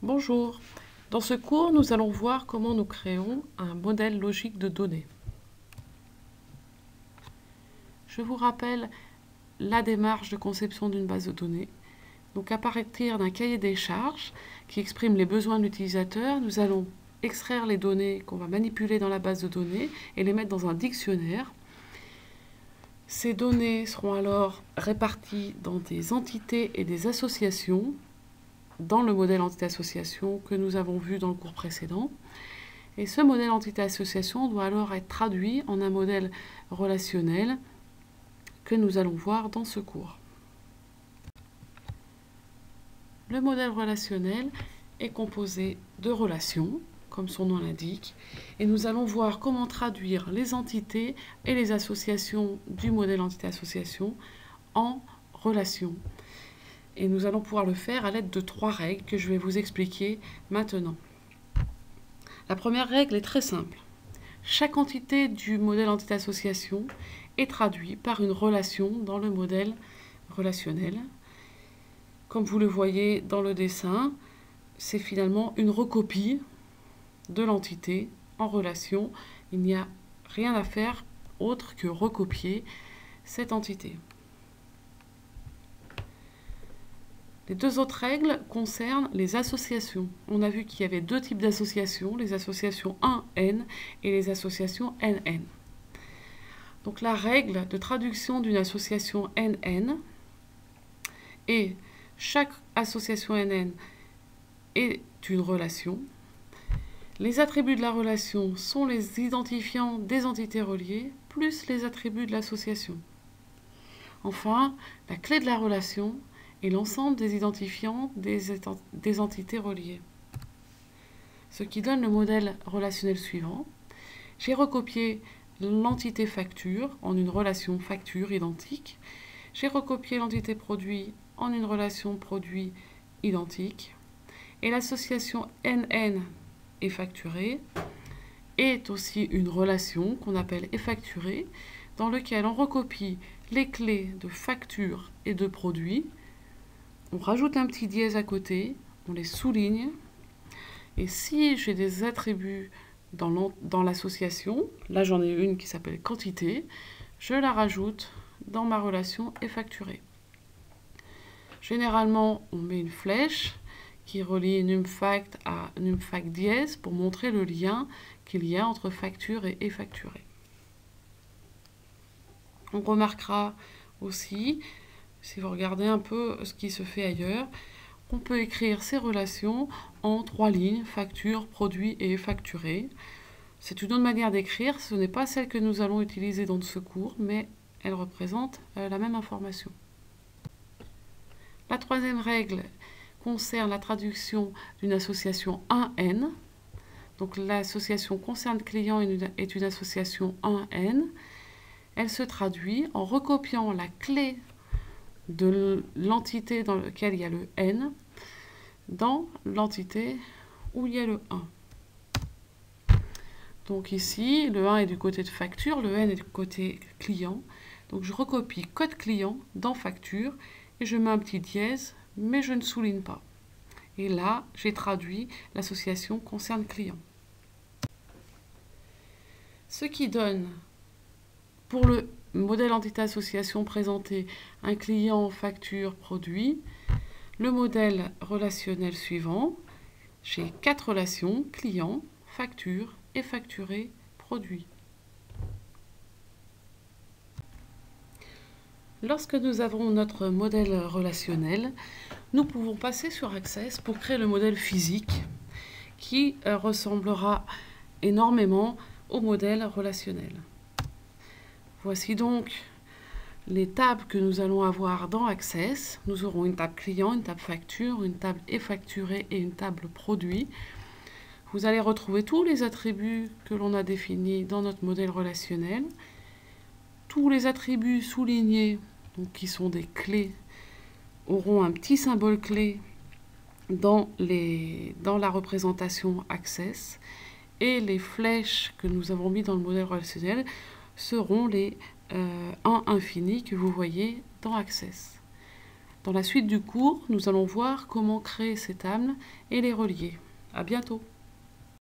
Bonjour, dans ce cours, nous allons voir comment nous créons un modèle logique de données. Je vous rappelle la démarche de conception d'une base de données. Donc à partir d'un cahier des charges qui exprime les besoins de l'utilisateur, nous allons extraire les données qu'on va manipuler dans la base de données et les mettre dans un dictionnaire. Ces données seront alors réparties dans des entités et des associations dans le modèle entité-association que nous avons vu dans le cours précédent. Et ce modèle entité-association doit alors être traduit en un modèle relationnel que nous allons voir dans ce cours. Le modèle relationnel est composé de relations, comme son nom l'indique, et nous allons voir comment traduire les entités et les associations du modèle entité-association en relations. Et nous allons pouvoir le faire à l'aide de 3 règles que je vais vous expliquer maintenant. La première règle est très simple. Chaque entité du modèle entité-association est traduite par une relation dans le modèle relationnel. Comme vous le voyez dans le dessin, c'est finalement une recopie de l'entité en relation. Il n'y a rien à faire autre que recopier cette entité. Les 2 autres règles concernent les associations. On a vu qu'il y avait 2 types d'associations, les associations 1N et les associations NN. Donc la règle de traduction d'une association NN est chaque association NN est une relation. Les attributs de la relation sont les identifiants des entités reliées plus les attributs de l'association. Enfin, la clé de la relation et l'ensemble des identifiants des entités reliées. Ce qui donne le modèle relationnel suivant. J'ai recopié l'entité facture en une relation facture identique. J'ai recopié l'entité produit en une relation produit identique. Et l'association NN est facturée est aussi une relation qu'on appelle effacturée dans laquelle on recopie les clés de facture et de produit. On rajoute un petit dièse à côté, on les souligne. Et si j'ai des attributs dans l'association, là j'en ai une qui s'appelle quantité, je la rajoute dans ma relation effacturée. Généralement, on met une flèche qui relie numfact à numfact dièse pour montrer le lien qu'il y a entre facture et effacturé. On remarquera aussi, si vous regardez un peu ce qui se fait ailleurs, on peut écrire ces relations en 3 lignes, facture, produit et facturé. C'est une autre manière d'écrire, ce n'est pas celle que nous allons utiliser dans ce cours, mais elle représente la même information. La 3e règle concerne la traduction d'une association 1N. Donc l'association concerne client est une association 1N. Elle se traduit en recopiant la clé de l'entité dans laquelle il y a le N dans l'entité où il y a le 1. Donc ici, le 1 est du côté de facture, le N est du côté client. Donc je recopie code client dans facture et je mets un petit dièse, mais je ne souligne pas. Et là, j'ai traduit l'association concerne client. Ce qui donne, pour le modèle entité-association présenté, un client, facture, produit, le modèle relationnel suivant, j'ai 4 relations, client, facture, effacturé, produit. Lorsque nous avons notre modèle relationnel, nous pouvons passer sur Access pour créer le modèle physique qui ressemblera énormément au modèle relationnel. Voici donc les tables que nous allons avoir dans Access. Nous aurons une table client, une table facture, une table effacturée et une table produit. Vous allez retrouver tous les attributs que l'on a définis dans notre modèle relationnel. Tous les attributs soulignés, donc qui sont des clés, auront un petit symbole clé dans la représentation Access. Et les flèches que nous avons mis dans le modèle relationnel seront les 1 infini que vous voyez dans Access. Dans la suite du cours, nous allons voir comment créer ces tables et les relier. À bientôt!